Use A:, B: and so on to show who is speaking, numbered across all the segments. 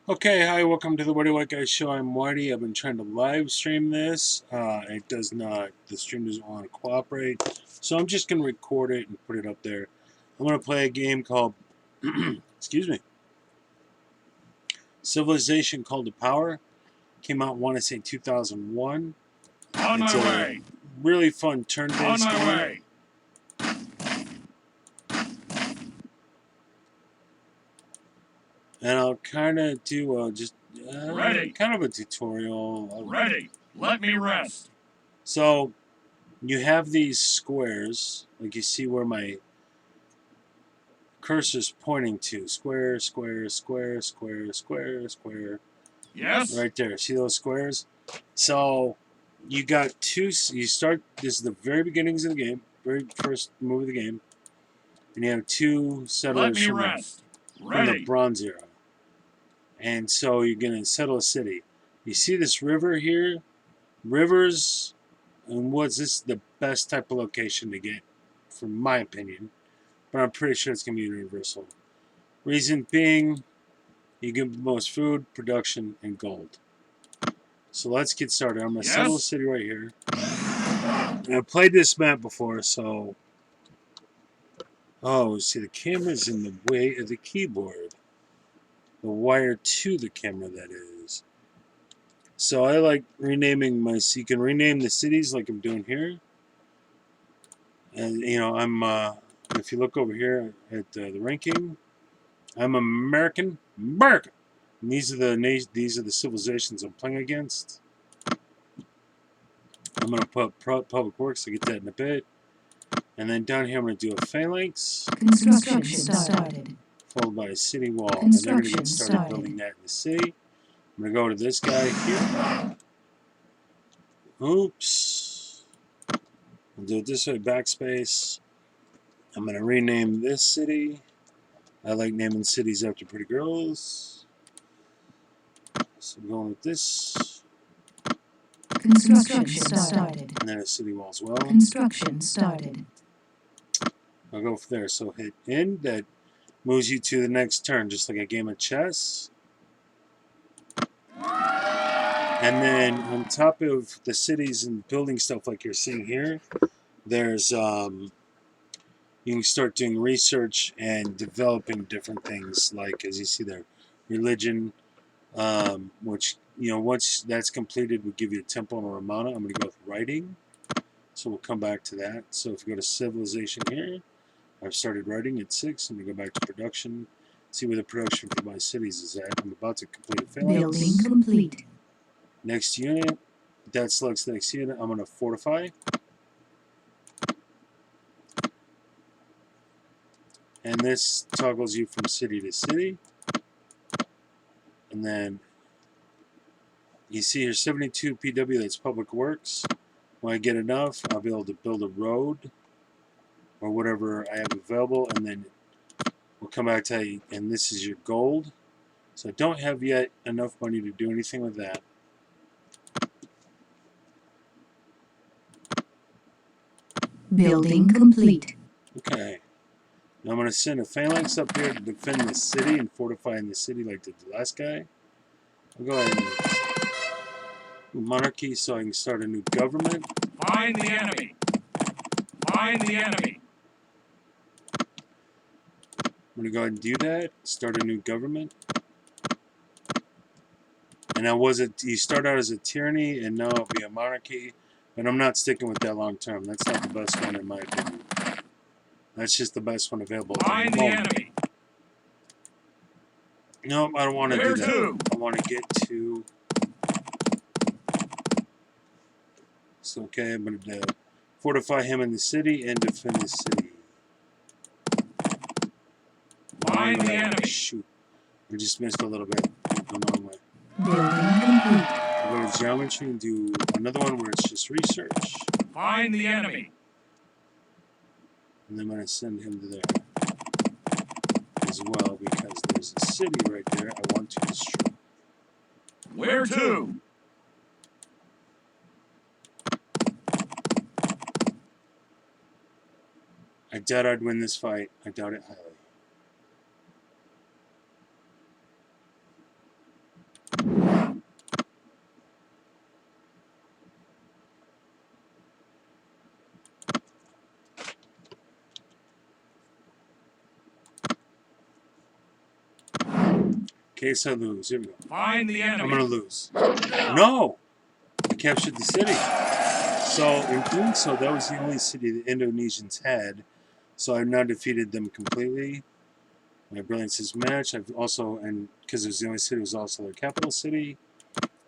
A: Okay, hi, welcome to the Whitey White Guy Show. I'm Whitey. I've been trying to live stream this. It does not, the stream doesn't want to cooperate. So I'm just going to record it and put it up there. I'm going to play a game called, excuse me, Civilization Called to Power. Came out, I want to say, 2001.
B: On
A: It's
B: my
A: a
B: way.
A: really fun turn-based
B: On my
A: game.
B: way.
A: And I'll kind of do
B: Ready.
A: kind of a tutorial.
B: Ready. Let me rest.
A: So you have these squares, like you see where my cursor's pointing to. Square, square, square, square, square, square.
B: Yes.
A: Right there. See those squares? So you got two. You start. This is the very beginnings of the game. Very first move of the game. And you have two
B: Let
A: settlers
B: me
A: from
B: rest.
A: the
B: Ready.
A: Bronze Era. And so you're going to settle a city. You see this river here? Rivers and woods. This is the best type of location to get, from my opinion. But I'm pretty sure it's going to be universal. Reason being, you get the most food, production, and gold. So let's get started. I'm going to settle a city right here. And I've played this map before, so... Oh, see, the camera's in the way of the keyboard. The wire to the camera, that is. So I like renaming my... So you can rename the cities like I'm doing here. And, you know, if you look over here at the ranking, I'm American. America! And these are the civilizations I'm playing against. I'm going to put public works. I'll get that in a bit. And then down here I'm going to do a phalanx.
C: Construction started.
A: Followed by a city wall. And they're going to
C: Construction
A: get started building that in the city. I'm going to go to this guy here. Oops. I'll do it this way, backspace. I'm going to rename this city. I like naming cities after pretty girls. So I'm going with this.
C: Construction started.
A: And then a city wall as well.
C: Construction started.
A: I'll go from there. So hit end. That moves you to the next turn, just like a game of chess. And then on top of the cities and building stuff like you're seeing here, there's you can start doing research and developing different things, like as you see there, religion, which, you know, once that's completed will give you a temple and a Ramana. I'm going to go with writing, so we'll come back to that. So if you go to civilization here, I've started writing at 6. I'm going to go back to production, see where the production for my cities is at. I'm about to complete a phalanx.
C: Building complete.
A: Next unit, that selects the next unit. I'm going to fortify. And this toggles you from city to city. And then you see here 72 PW, that's public works. When I get enough, I'll be able to build a road or whatever I have available. And then we'll come back to you, and this is your gold. So I don't have yet enough money to do anything with that.
C: Building complete.
A: Okay. Now I'm going to send a phalanx up here to defend the city and fortify in the city like the last guy. I'll go ahead and do monarchy so I can start a new government.
B: Find the enemy. Find the enemy.
A: I'm going to go ahead and do that. Start a new government. And you start out as a tyranny, and now it'll be a monarchy. But I'm not sticking with that long term. That's not the best one in my opinion. That's just the best one available at
B: Find
A: the
B: the
A: moment.
B: enemy.
A: Nope, I don't want to do
B: Where
A: that.
B: to?
A: I want to get to... So, okay, I'm going to fortify him in the city and defend the city.
B: Find the enemy.
A: Shoot. I just missed a little bit. I'm the wrong way.
C: Building complete.
A: I'll go to geometry and do another one where it's just research.
B: Find the enemy.
A: And then I'm going to send him to there as well, because there's a city right there I want to destroy.
B: Where to?
A: I doubt I'd win this fight. I doubt it highly. In case I lose. Here we go.
B: Find the
A: I'm
B: enemy.
A: gonna lose. No! I captured the city. So in doing so, that was the only city the Indonesians had. So I've now defeated them completely. My brilliance is matched. I've also, and because it was the only city, it was also their capital city.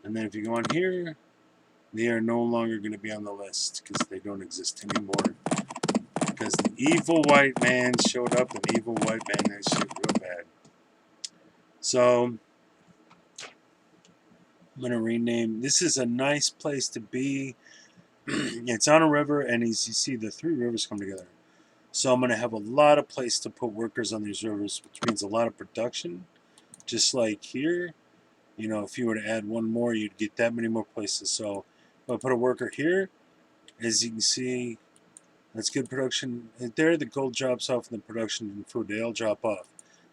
A: And then if you go on here, they are no longer going to be on the list because they don't exist anymore. Because the evil white man showed up, and evil white man that shit real bad. So I'm going to rename. This is a nice place to be. It's on a river, and as you see, the three rivers come together. So I'm going to have a lot of place to put workers on these rivers, which means a lot of production. Just like here, you know, if you were to add one more, you'd get that many more places. So if I put a worker here, as you can see, that's good production. And there, the gold drops off, and the production and food, they all drop off.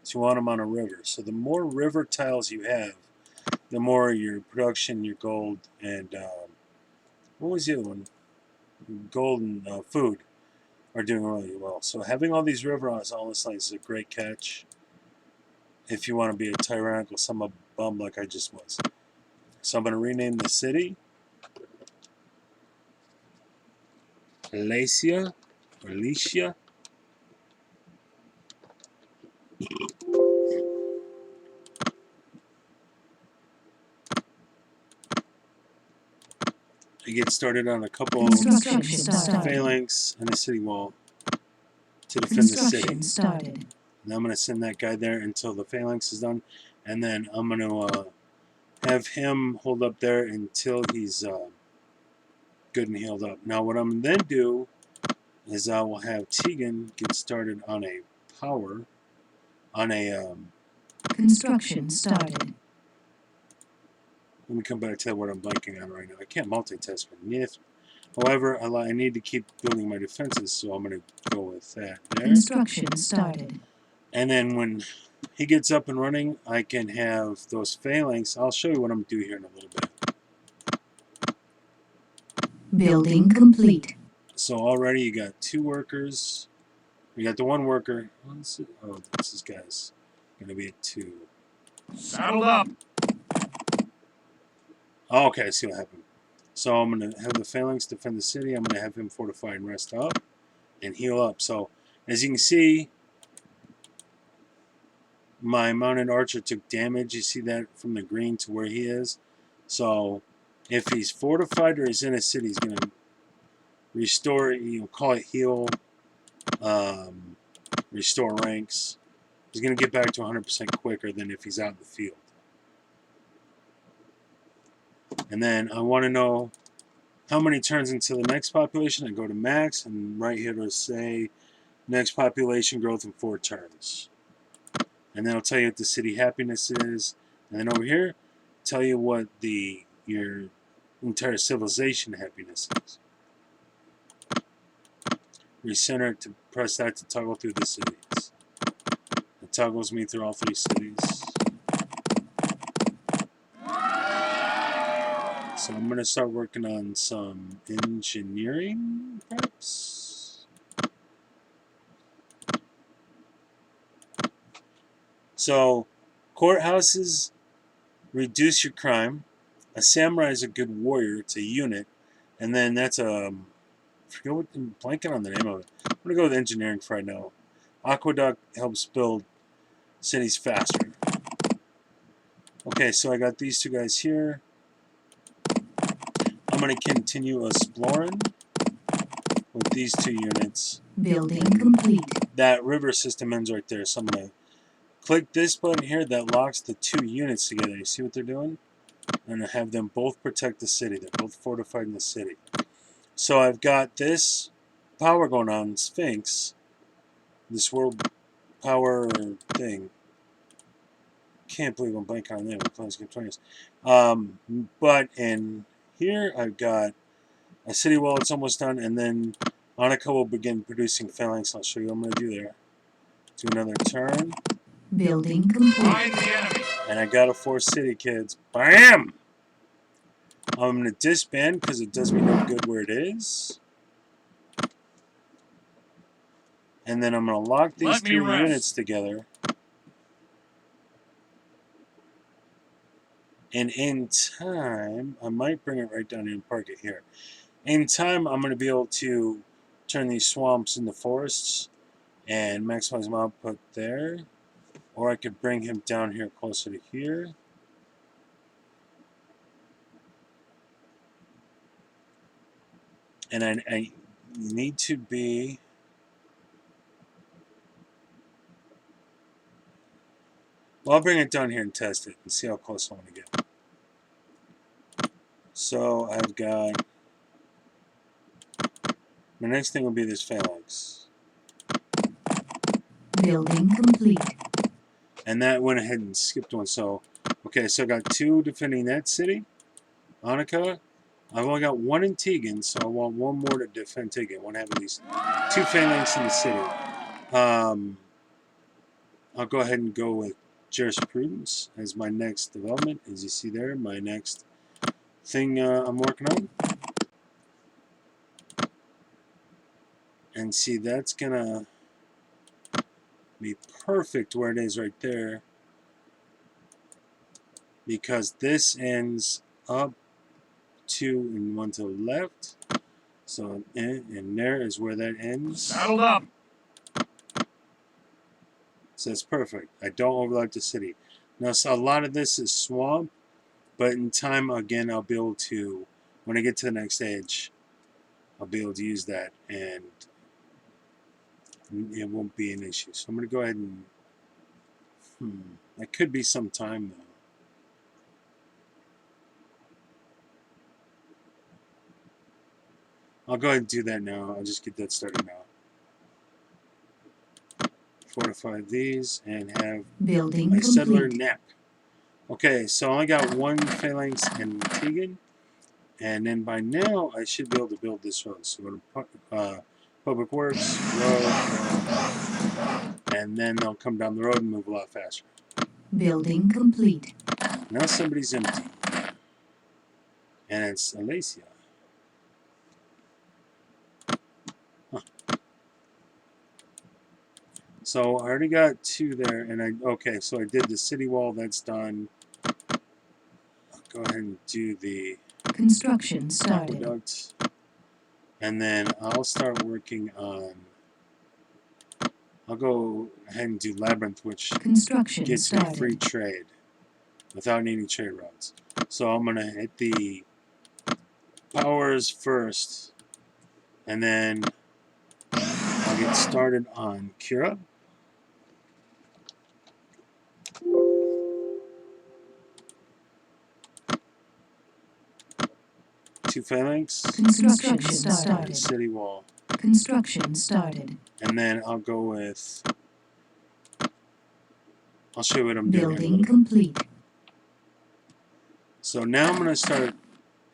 A: So you want them on a river. So the more river tiles you have, the more your production, your gold, and what was the other one? Gold and food are doing really well. So having all these river on all this line is a great catch if you want to be a tyrannical son of a bum like I just was. So I'm going to rename the city Alicia or Alicia. I get started on a couple
C: Construction started.
A: phalanx and a city wall to defend the city.
C: Construction started.
A: And I'm going to send that guy there until the phalanx is done. And then I'm going to have him hold up there until he's good and healed up. Now what I'm going to then do is I will have Tegan get started on a power, on a,
C: Construction started.
A: let me come back to what I'm blanking on right now. I can't multitask with Nith. However, I need to keep building my defenses, so I'm going to go with that there.
C: Construction started.
A: And then when he gets up and running, I can have those phalanx. I'll show you what I'm going to do here in a little bit.
C: Building complete.
A: So already you got 2 workers. You got the 1 worker. Oh, this guy's going to be at 2.
B: Saddled up.
A: Oh, okay, I see what happened. So I'm going to have the phalanx defend the city. I'm going to have him fortify and rest up and heal up. So as you can see, my mounted archer took damage. You see that from the green to where he is. So if he's fortified or he's in a city, he's going to restore, call it heal, restore ranks. He's going to get back to 100% quicker than if he's out in the field. And then I want to know how many turns until the next population. I go to max, and right here it'll say next population growth in 4 turns. And then it'll tell you what the city happiness is. And then over here, tell you what your entire civilization happiness is. Recenter it to press that to toggle through the cities. It toggles me through all 3 cities. So I'm going to start working on some engineering, perhaps. So courthouses reduce your crime. A samurai is a good warrior. It's a unit. And then that's a... I forget what I'm blanking on the name of it. I'm going to go with engineering for right now. Aqueduct helps build cities faster. Okay, so I got these 2 guys here. I'm going to continue exploring with these 2 units.
C: Building complete.
A: That river system ends right there, so I'm going to click this button here that locks the 2 units together. You see what they're doing? I'm going to have them both protect the city. They're both fortified in the city. So I've got this power going on, Sphinx, this world power thing. Can't believe I'm blanking on that. But in here, I've got a city wall. It's almost done, and then Annika will begin producing phalanx. I'll show you what I'm going to do there. Do another turn.
C: Building complete.
B: Find the enemy.
A: And I got a 4 city, kids. Bam! I'm going to disband because it does me no good where it is. And then I'm going to lock these 2 units together. And in time, I might bring it right down here and park it here. In time, I'm going to be able to turn these swamps into forests and maximize my output there. Or I could bring him down here closer to here. And I need to be... Well, I'll bring it down here and test it and see how close I want to get. So I've got... My next thing will be this phalanx.
C: Building complete.
A: And that went ahead and skipped one. So, okay, so I got 2 defending that city. Annika. I've only got 1 in Tegan, so I want 1 more to defend Tegan. I want to have at least 2 phalanx in the city. I'll go ahead and go with jurisprudence as my next development. As you see there, my next thing I'm working on. And see, that's going to be perfect where it is right there. Because this ends up 2 and 1 to the left. So, and there is where that ends.
B: Saddled up.
A: So it's perfect. I don't overlap the city. Now, so a lot of this is swamp, but in time, again, I'll be able to, when I get to the next edge, I'll be able to use that, and it won't be an issue. So I'm going to go ahead and, that could be some time, though. I'll go ahead and do that now. I'll just get that started now. Fortify these and have
C: Building
A: my settler
C: complete.
A: Nep. Okay, so I only got 1 phalanx in Tegan, and then by now I should be able to build this road. So go to Public Works, road, and then they'll come down the road and move a lot faster.
C: Building complete.
A: Now somebody's empty, and it's Alacia. So I already got 2 there, and okay, so I did the city wall, that's done. I'll go ahead and do the
C: Construction started.
A: aqueduct, and then I'll start working on, I'll go ahead and do Labyrinth, which
C: Construction
A: gets me
C: started.
A: free trade without needing trade routes. So I'm going to hit the powers first, and then I'll get started on Kira. Two phalanx,
C: Construction
A: the
C: started.
A: city wall,
C: Construction started.
A: and then I'll go with, I'll show you what I'm doing.
C: Building complete.
A: So now I'm going to start,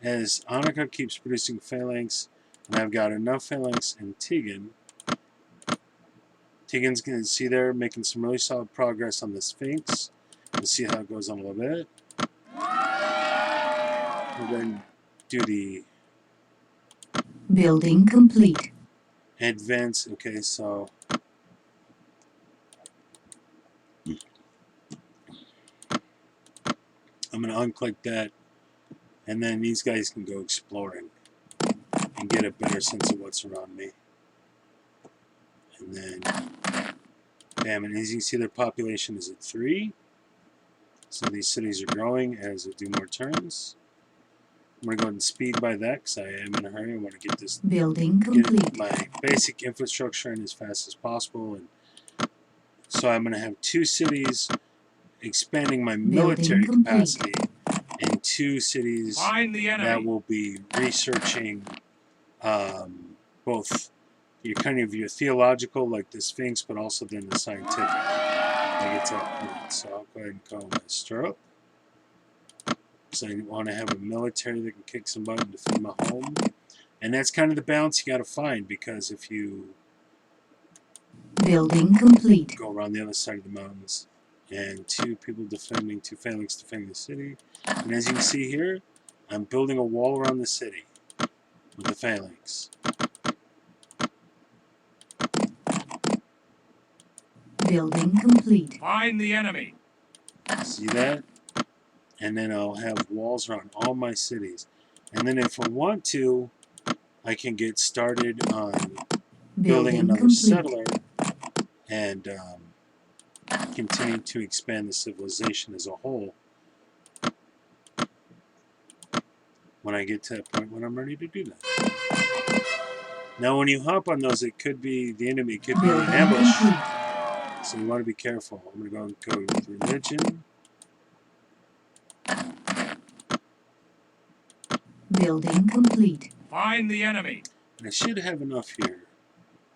A: as Annika keeps producing phalanx, and I've got enough phalanx in Tegan. Tegan's going to see there, making some really solid progress on the Sphinx. We'll see how it goes on a little bit. We'll then do the
C: Building complete.
A: advance. Okay, so I'm going to unclick that, and then these guys can go exploring and get a better sense of what's around me. And then, bam, and as you can see, their population is at 3. So these cities are growing as they do more turns. I'm going to go ahead and speed by that because I am in a hurry. I want to get this,
C: Building
A: get
C: complete.
A: my basic infrastructure in as fast as possible. And so I'm going to have 2 cities expanding my military
C: complete.
A: capacity, and 2 cities
B: Find the
A: that
B: enemy.
A: will be researching both your kind of your theological, like the Sphinx, but also then the scientific. I get to that point. So I'll go ahead and call my stirrup. So I want to have a military that can kick some butt and defend my home. And that's kind of the balance you got to find, because if you
C: Building complete.
A: go around the other side of the mountains, and 2 people defending, 2 phalanx defending the city. And as you can see here, I'm building a wall around the city with the phalanx.
C: Building complete.
B: Find the enemy.
A: See that? and then I'll have walls around all my cities. And then if I want to, I can get started on building
C: Building
A: another
C: complete.
A: settler and continue to expand the civilization as a whole when I get to that point when I'm ready to do that. Now, when you hop on those, it could be the enemy, it could be an
C: Building
A: ambush.
C: complete.
A: So you want to be careful. I'm going to go with religion.
C: Building complete.
B: Find the enemy.
A: And I should have enough here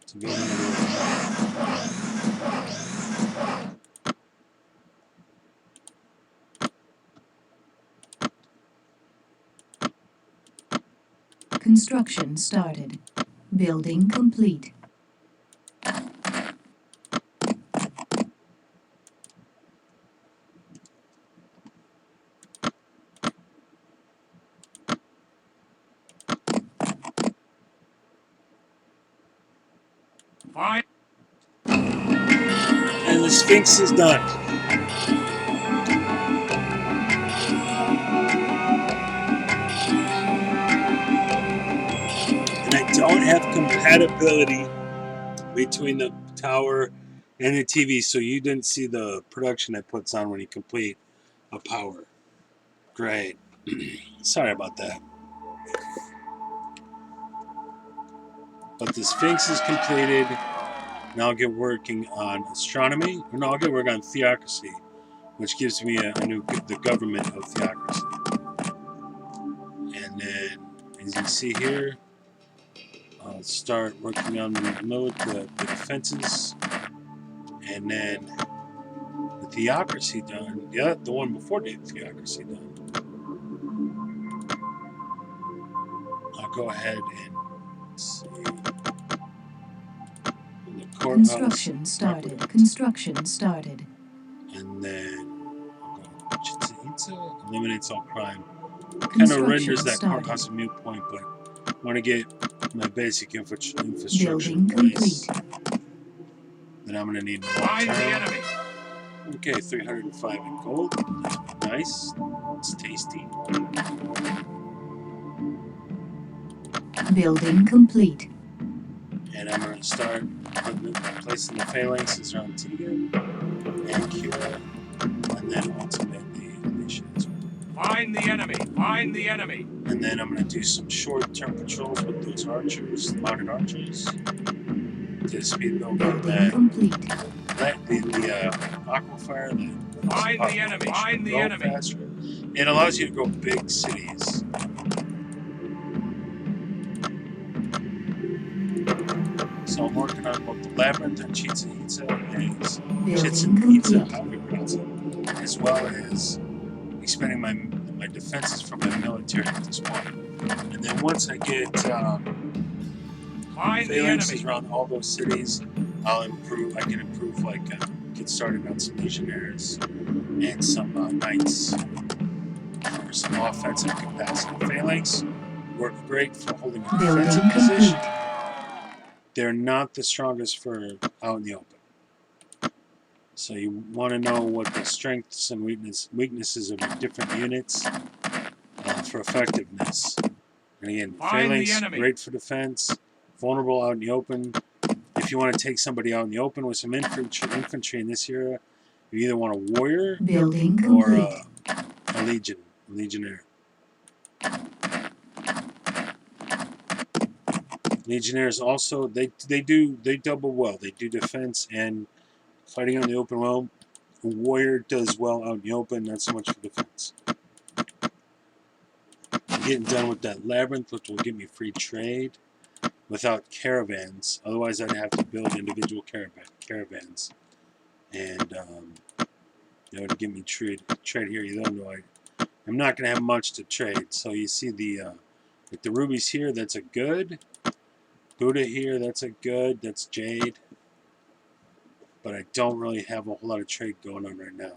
A: to build another.
C: Construction started. Building complete.
B: Find.
A: And the Sphinx is done. And I don't have compatibility between the tower and the TV, so you didn't see the production it puts on when you complete a power. Great. Sorry about that. But the Sphinx is completed. Now I'll get working on astronomy. Or no, I'll get working on theocracy, which gives me a new the government of theocracy. And then, as you see here, I'll start working on the defenses, and then the theocracy done. Yeah, the one before the theocracy done. I'll go ahead and see. The courthouse,
C: Construction started. Construction started.
A: and then I'll go Chichen Itza, eliminates all crime. Kind of
C: Construction
A: renders that
C: started.
A: courthouse a moot point, but I want to get my basic infrastructure
C: Building
A: in place.
C: complete.
A: Then I'm going to need more
B: Find the
A: town.
B: enemy.
A: Okay, 305 in gold. That's nice. It's tasty.
C: Building complete.
A: And I'm going to start placing the phalanxes around Tegan and Kira, and then ultimately Alicia.
B: Find the enemy. Find the enemy.
A: And then I'm going to do some short-term patrols with those archers, mounted archers, to speed build up
C: Building
A: that
C: complete.
A: the aquifer.
B: Find the enemy. Find the
A: Go
B: enemy.
A: faster. It allows you to grow big cities. So I'm working on both the labyrinth and Chichen Itza,
C: Building
A: Chichen Itza,
C: complete.
A: how do you pronounce it, as well as expanding my defenses from my military at this point. And then once I get
B: Find the
A: phalanxes
B: enemy.
A: around all those cities, I can improve, like, get started on some legionnaires and some knights for some offensive capacity. Phalanx work great for holding a
C: Building
A: defensive position.
C: complete.
A: They're not the strongest for out in the open. So you want to know what the strengths and weaknesses of your different units for effectiveness. And again,
B: Find the
A: phalanx,
B: enemy.
A: great for defense, vulnerable out in the open. If you want to take somebody out in the open with some infantry in this era, you either want a warrior
C: Building
A: or
C: complete.
A: a legionnaire. Legionnaires also they double well. They do defense and fighting on the open well. A warrior does well out in the open, not so much for defense. I'm getting done with that labyrinth, which will give me free trade without caravans. Otherwise, I'd have to build individual caravans, and that would give me trade here. You don't know I'm not going to have much to trade. So you see with the rubies here, that's a good. Buddha here, that's a good. That's jade. But I don't really have a whole lot of trade going on right now.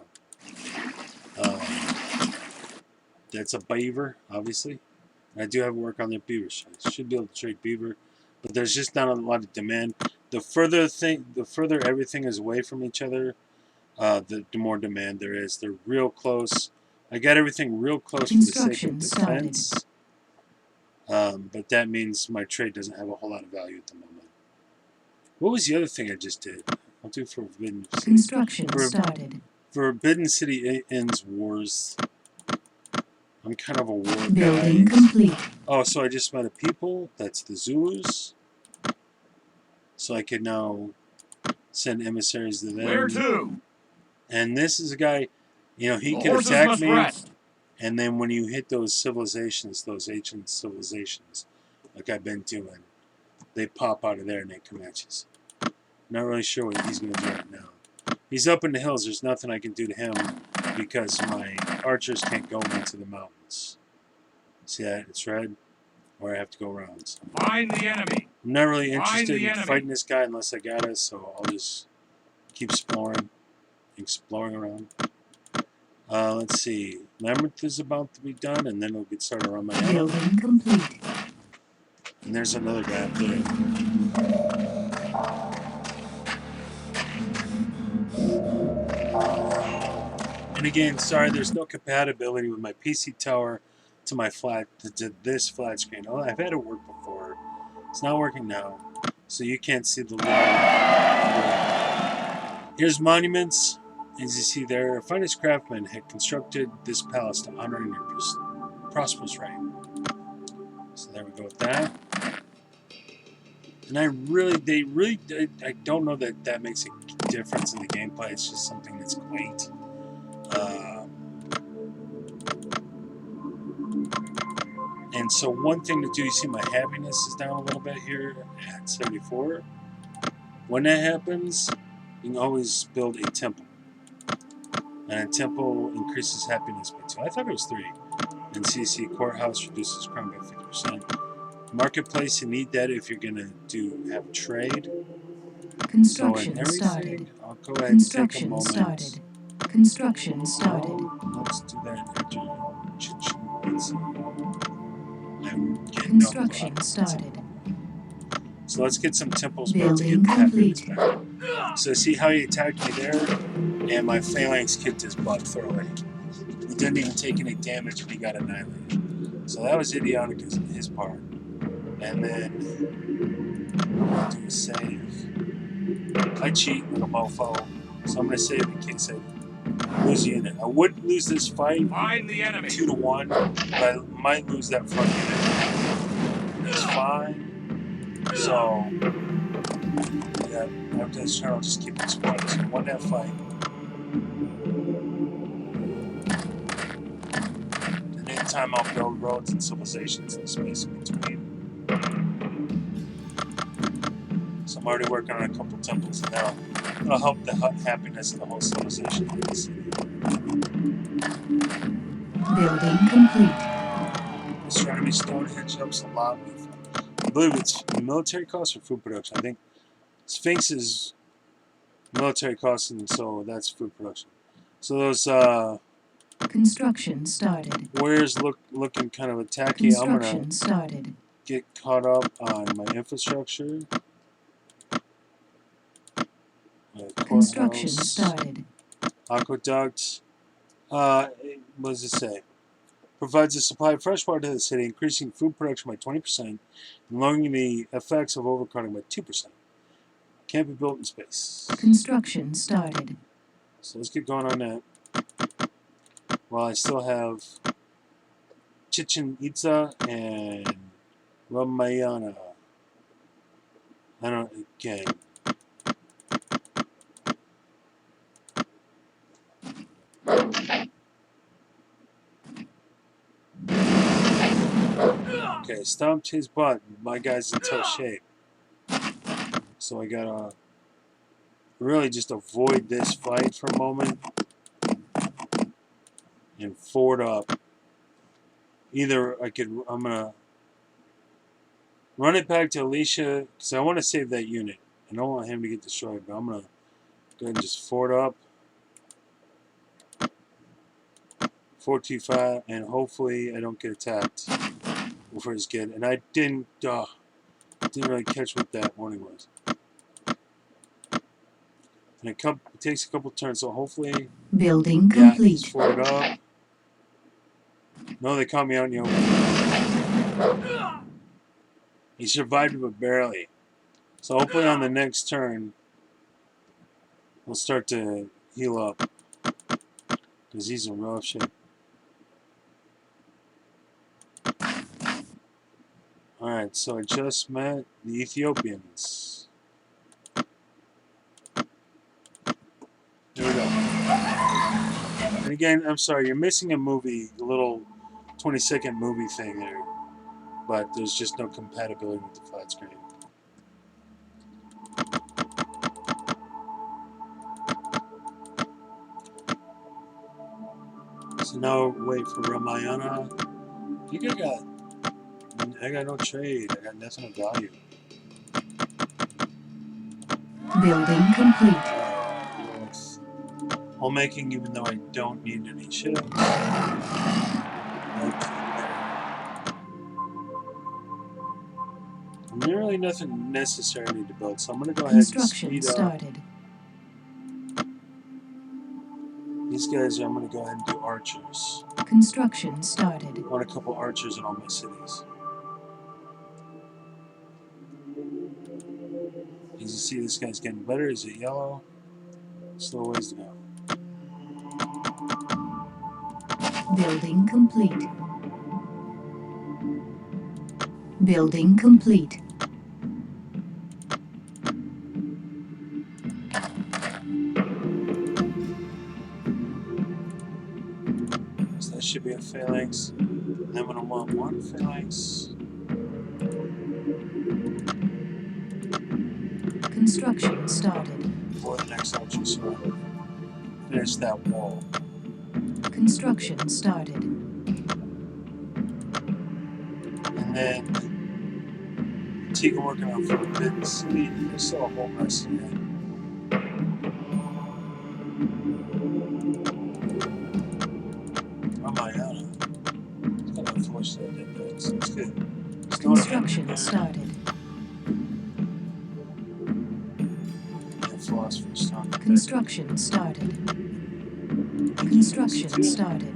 A: That's a beaver, obviously. I do have work on the beaver, so I should be able to trade beaver. But there's just not a lot of demand. The further everything is away from each other, the more demand there is. They're real close, I got everything real close for the sake of
C: Construction started.
A: defense. But that means my trade doesn't have a whole lot of value at the moment. What was the other thing I just did? I'll do Forbidden City.
C: Construction
A: For-
C: started.
A: Forbidden City ends wars. I'm kind of a war
C: Building
A: guy.
C: complete.
A: Oh, so I just met a people. That's the Zulus. So I could now send emissaries to them.
B: Where to?
A: And this is a guy, you know, he
B: The
A: could
B: horses
A: attack
B: must
A: me.
B: rest.
A: And then when you hit those civilizations, those ancient civilizations, like I've been doing, they pop out of there and they come at you. Not really sure what he's going to do right now. He's up in the hills. There's nothing I can do to him because my archers can't go into the mountains. See that? It's red. Or I have to go around. So
B: Find the enemy.
A: I'm not really
B: Find
A: interested
B: the
A: in
B: enemy.
A: fighting this guy unless I got it, so I'll just keep exploring around. Let's see. Labyrinth is about to be done, and then we'll get started around my own.
C: Building complete.
A: And there's another guy up there. And again, sorry, there's no compatibility with my PC tower to my to this flat screen. Oh, I've had it work before. It's not working now, so you can't see the little. Here's monuments. As you see there, finest craftsmen had constructed this palace to honor your prosperous reign. So there we go with that. And I don't know that that makes a difference in the gameplay. It's just something that's quaint. And so one thing to do, you see my happiness is down a little bit here at 74. When that happens, you can always build a temple. And a temple increases happiness by 2. I thought it was 3. And CC courthouse reduces crime by 50%. Marketplace, you need that if you're gonna have trade.
C: Construction
A: So in everything,
C: started.
A: I'll go ahead and take a
C: Construction
A: moment.
C: started. Construction started.
A: Let's do that after Chichen Itza. I'm getting
C: Construction started.
A: So let's get some temples built to
C: Building
A: get the happiness
C: complete.
A: back. So see how he attacked me there? And my phalanx kicked his butt thoroughly. He didn't even take any damage and he got annihilated. So that was idiotic on his part. And then I'll do a save. I cheat like a mofo. So I'm going to save in case I lose a unit. I would lose this fight
B: Find the enemy.
A: 2-1, but I might lose that front unit. It's fine. So, yeah, after this turn, I'll just keep this quiet. So, won that fight. And anytime I'll build roads and civilizations in the space in between. So, I'm already working on a couple temples now. It'll help the happiness of the whole civilization in the city.
C: Building complete.
A: Astronomy Stonehenge helps a lot with, I believe it's military costs or food production. I think Sphinx is military costs, and so that's food production. So those
C: Construction started.
A: warriors looking kind of attacky. I'm gonna
C: Construction started.
A: get caught up on my infrastructure.
C: Construction
A: Courthouse,
C: started.
A: aqueduct. What does it say? Provides a supply of fresh water to the city, increasing food production by 20% and lowering the effects of overcrowding by 2%. Can't be built in space.
C: Construction started.
A: So let's get going on that. While I still have Chichen Itza and Ramayana. Again. Okay, stomped his butt. My guy's in tough shape. So I gotta really just avoid this fight for a moment and forward up. Either I'm gonna run it back to Alicia because I want to save that unit. I don't want him to get destroyed, but I'm gonna go ahead and just forward up. 425, and hopefully I don't get attacked before it's good. And I didn't really catch what that warning was. And it takes a couple turns, so hopefully,
C: Building
A: yeah,
C: complete.
A: just forward up. No, they caught me out in the open. He survived, but barely. So hopefully on the next turn, we'll start to heal up. Because he's in rough shape. Alright, so I just met the Ethiopians. There we go. And again, I'm sorry, you're missing a movie, a little 20-second movie thing there. But there's just no compatibility with the flat screen. So now wait for Ramayana. I got no trade. I got nothing of value.
C: Building complete.
A: Homemaking, even though I don't need any ships. Really nothing necessary I need to build, so I'm going to go ahead and
C: Construction
A: speed up.
C: started.
A: These guys, I'm going to go ahead and do archers.
C: Construction started.
A: I want a couple archers in all my cities. As you see, this guy's getting better. Is it yellow? Still ways to go.
C: Building complete. Building complete.
A: So that should be a phalanx. And then I'm going to want one phalanx.
C: Construction started.
A: For the next archer, so I finish that wall.
C: Construction started.
A: And then Tegan working on Forbidden City. There's still a whole mess yet. Ramayana. It's kind of unfortunate that it's good. It's going
C: Construction started.
A: And Philosopher's Stone.
C: Construction started. Construction started.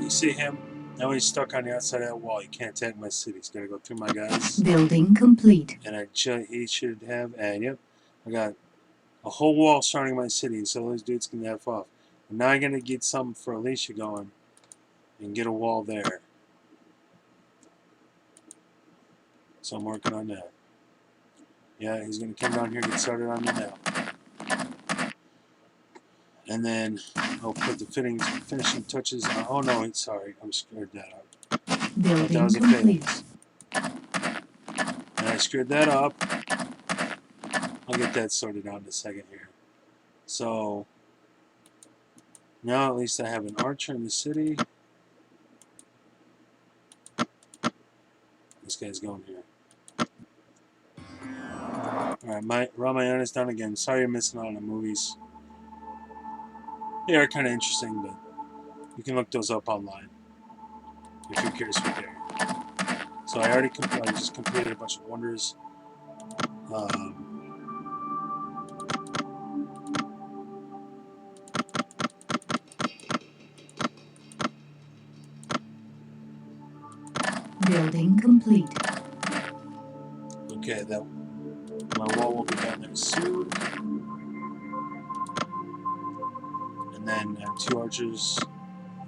A: You see him? Now he's stuck on the outside of that wall. He can't attack my city. He's got to go through my guys.
C: Building complete.
A: And he should have, and yep, I got a whole wall surrounding my city, so those dudes can F off. And now I'm going to get something for Alicia going and get a wall there. So I'm working on that. Yeah, he's going to come down here and get started on me now. And then I'll put the finishing touches on. Oh no, sorry, I'm screwed that up.
C: Building
A: That was a
C: complete.
A: phalanx. And I screwed that up. I'll get that sorted out in a second here. So now at least I have an archer in the city. This guy's going here. Alright, my Ramayana's done again. Sorry you're missing out on the movies. They are kind of interesting, but you can look those up online if you're curious what they are. So I just completed a bunch of wonders.
C: Building complete.
A: Okay, my wall will be down there soon. And then I have 2 archers.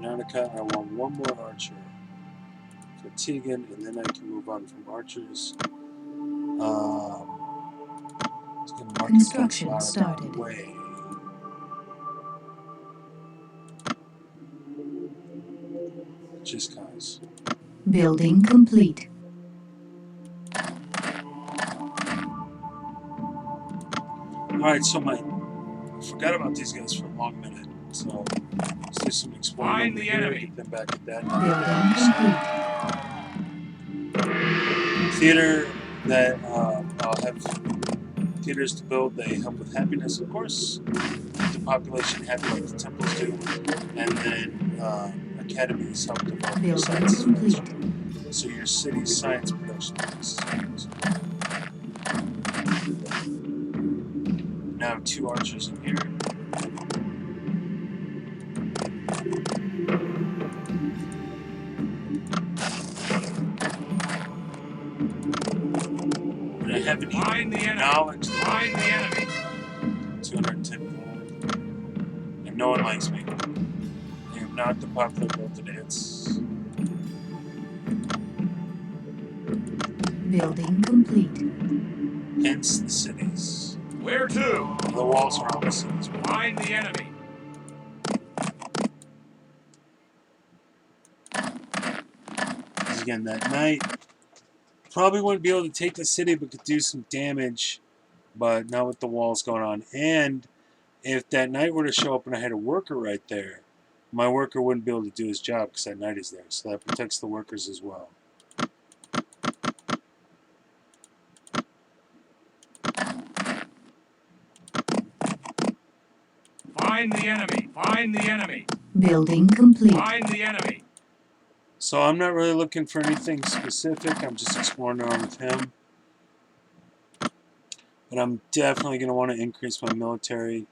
A: Nautica, I want one more archer for Tegan, and then I can move on from archers. It's going to mark
C: Construction
A: out of
C: started.
A: the way. Just cause.
C: Building complete.
A: Alright, so I forgot about these guys for a long minute. So let's do some exploring.
B: Find
A: over
B: the
A: here,
B: enemy.
A: Get them back at that.
C: Building complete.
A: Theater that I'll have theaters to build. They help with happiness, of course. Keep the population happy like the temples do. And then academies help develop your
C: Building
A: science.
C: complete.
A: So your city's science production is. Now I have 2 archers in here. haven't
B: Find
A: even
B: the enemy.
A: acknowledged
B: Find the enemy.
A: 210 gold. And no one likes me. I am not the popular build to dance.
C: Building complete.
A: Hence the cities.
B: Where to?
A: The walls are on the cities.
B: Find the enemy.
A: Because again, that knight probably wouldn't be able to take the city, but could do some damage. But not with the walls going on. And if that knight were to show up and I had a worker right there, my worker wouldn't be able to do his job because that knight is there. So that protects the workers as well.
B: Find the enemy. Find the enemy.
C: Building complete.
B: Find the enemy.
A: So I'm not really looking for anything specific. I'm just exploring around with him. But I'm definitely going to want to increase my military.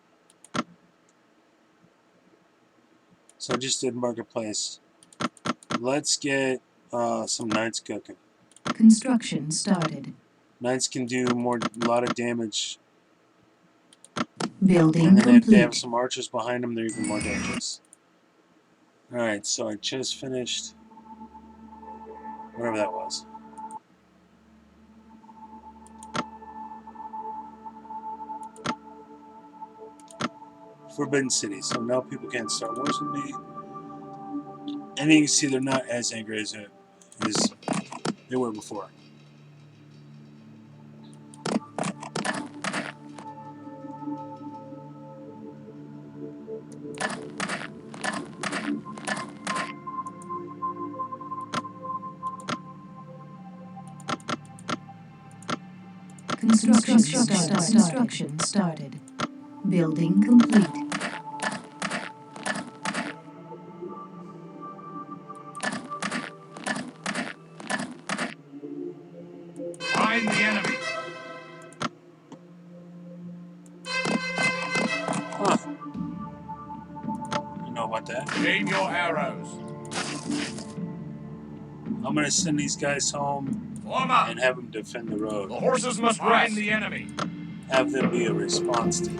A: So I just did Marketplace. Let's get some knights cooking.
C: Construction started.
A: Knights can do a lot of damage.
C: Building
A: And then if they have
C: complete.
A: some archers behind them, they're even more dangerous. Alright, so I just finished whatever that was. Forbidden City. So now people can't start wars with me. And you can see they're not as angry as they were before.
C: Construction started. Building complete.
B: Find the enemy.
A: Huh. You know about that.
B: Aim your arrows.
A: I'm going to send these guys home
B: Form up.
A: and have them defend the
B: The
A: road.
B: horses must rest. Find the enemy.
A: Have them be a response team.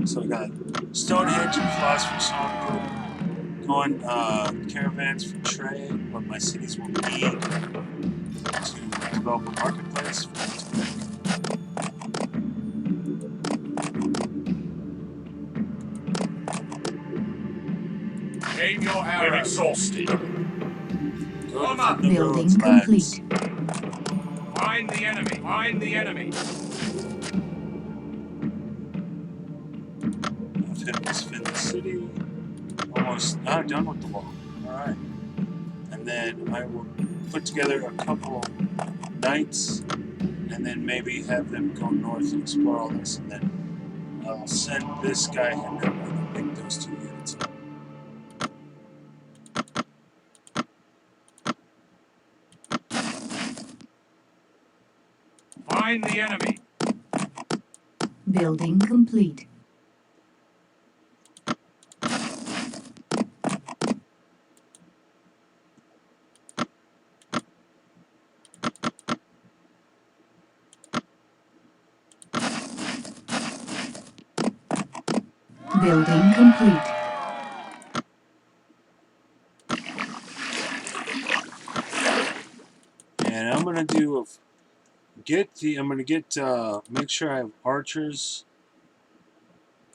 A: So I got Stonehenge and Philosopher's Stone going caravans for trade, what my cities will need to develop a marketplace for them to make.
B: Aim your arrows. We're exhausted.
A: Go
B: Form
A: defend
B: up.
A: the
C: Building
A: roads, lads.
C: complete.
B: Find the enemy. Find the enemy.
A: I've hit this defend the city. Almost done with the wall. Alright. And then I will put together a couple knights and then maybe have them go north and explore all this, and then I'll send this guy and then we'll pick those two units up.
B: Find the enemy.
C: Building complete. Building complete.
A: And I'm gonna do make sure I have archers,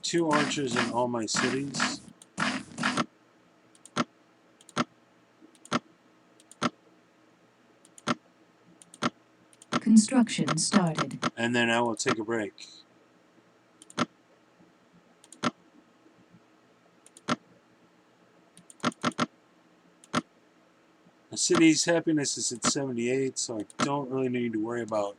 A: 2 archers in all my cities.
C: Construction started.
A: And then I will take a break. The city's happiness is at 78, so I don't really need to worry about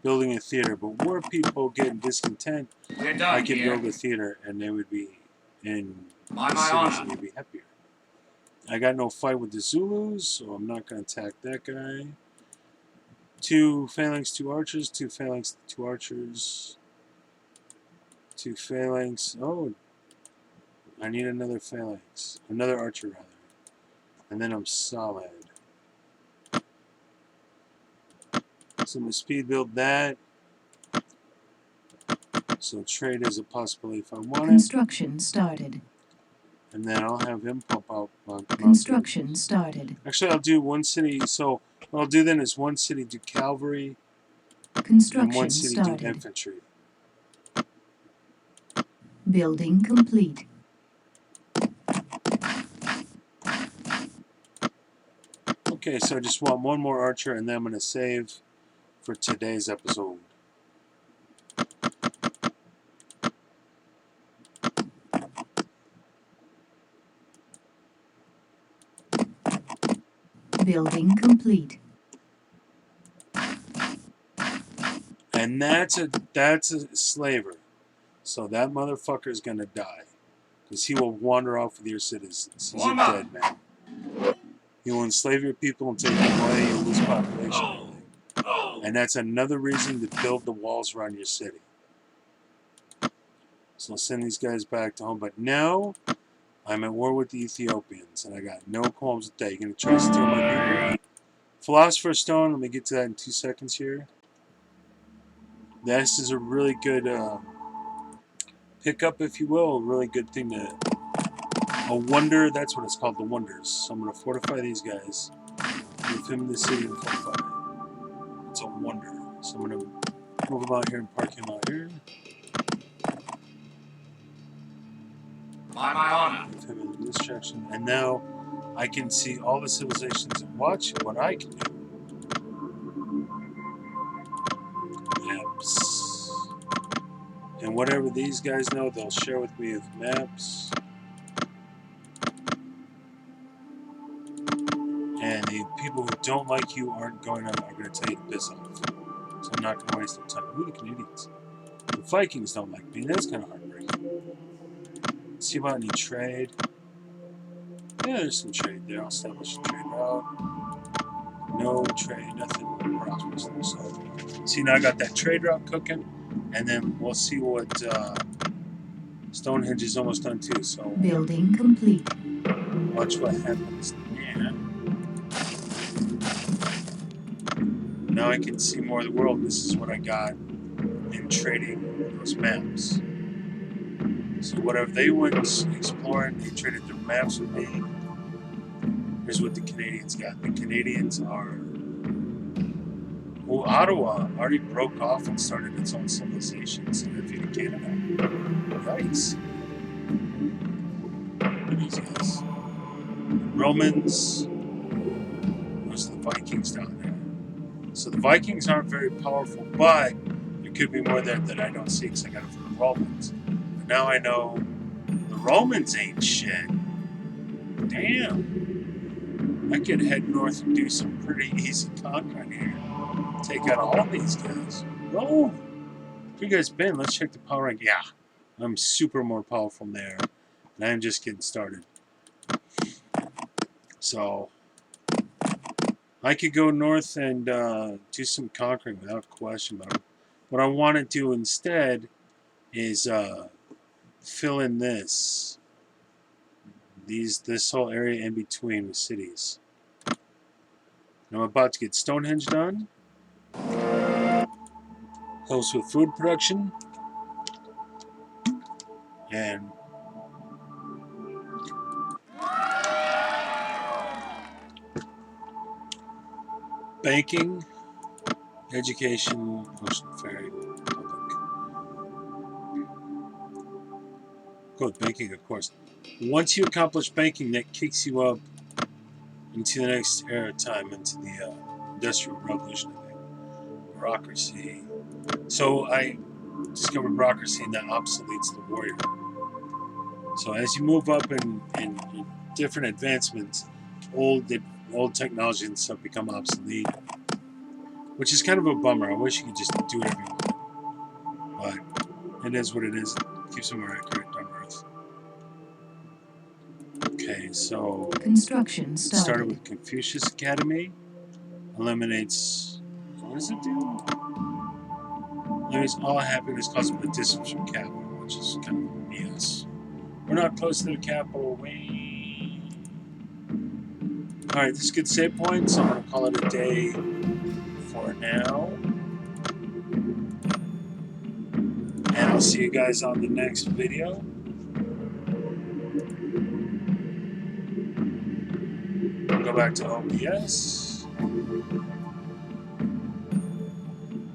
A: building a theater. But where people get discontent,
B: We're done
A: I could
B: here.
A: build a theater and they would be in
B: By
A: the
B: my
A: cities
B: honor.
A: and they'd be happier. I got no fight with the Zulus, so I'm not going to attack that guy. 2 phalanx, 2 archers, 2 phalanx, 2 archers, 2 phalanx. Oh, I need another phalanx. Another archer, rather. And then I'm solid. So I'm going to speed build that. So trade is a possibility if I want it.
C: Construction started.
A: And then I'll have him pump out mounted.
C: Construction started.
A: Actually, I'll do one city. So what I'll do then is one city do cavalry, and
C: Construction
A: one city do
C: started.
A: infantry.
C: Building complete.
A: Okay, so I just want one more archer, and then I'm going to save for today's episode.
C: Building complete.
A: And that's a slaver. So that motherfucker is going to die. Because he will wander off with your citizens. He's a dead man. He will enslave your people and take them away. You'll lose population. And that's another reason to build the walls around your city. So I'll send these guys back to home. But now, I'm at war with the Ethiopians. And I got no qualms with that. You're going to try to steal my people? Philosopher's Stone. Let me get to that in 2 seconds here. This is a really good pickup, if you will. A really good thing to... A wonder. That's what it's called, the wonders. So I'm going to fortify these guys. Move him in the city and fortify. It's a wonder. So I'm going to move him out here and park him out here.
B: By my honor.
A: Move him in this direction. And now I can see all the civilizations and watch what I can do. Maps. And whatever these guys know, they'll share with me with maps. And the people who don't like you are going to tell you to piss off. So I'm not going to waste their time. Who are the Canadians? The Vikings don't like me. That's kind of heartbreaking. Let's see about any trade. Yeah, there's some trade there. I'll establish a trade route. No trade, nothing prosperous there. So, see, now I got that trade route cooking. And then we'll see what Stonehenge is almost done too. So,
C: Building complete.
A: watch what happens there. Now I can see more of the world. This is what I got in trading those maps. So whatever they went exploring, they traded their maps with me. Here's what the Canadians got. The Canadians are... Well, Ottawa already broke off and started its own civilization. So they defeated Canada. Yikes. Look at these guys. Romans. Those are the Vikings down there. So the Vikings aren't very powerful, but there could be more there that I don't see because I got it from the Romans. But now I know the Romans ain't shit. Damn. I could head north and do some pretty easy conquering here. Take out all these guys. Oh, where you guys been? Let's check the power rank. Yeah, I'm super more powerful there. And I'm just getting started. So... I could go north and do some conquering without question, but what I want to do instead is fill in this whole area in between the cities. And I'm about to get Stonehenge done. Helps with food production and banking, education, ocean ferry, public. Go with banking, of course. Once you accomplish banking, that kicks you up into the next era of time, into the Industrial Revolution, I think. Bureaucracy. So I discovered bureaucracy, and that obsoletes the warrior. So as you move up in different advancements, old technology and stuff become obsolete, which is kind of a bummer. I wish you could just do whatever you want, but it is what it is. It keeps them more accurate on Earth. Okay, so
C: Construction
A: started
C: started.
A: with Confucius Academy. Eliminates, what does it do? Eliminates all happiness caused by distance from capital, which is kind of BS. We're not close to the capital. Alright, this is a good save point, so I'm going to call it a day for now. And I'll see you guys on the next video. Go back to OBS.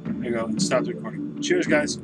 A: There you go. Stop the recording. Cheers, guys.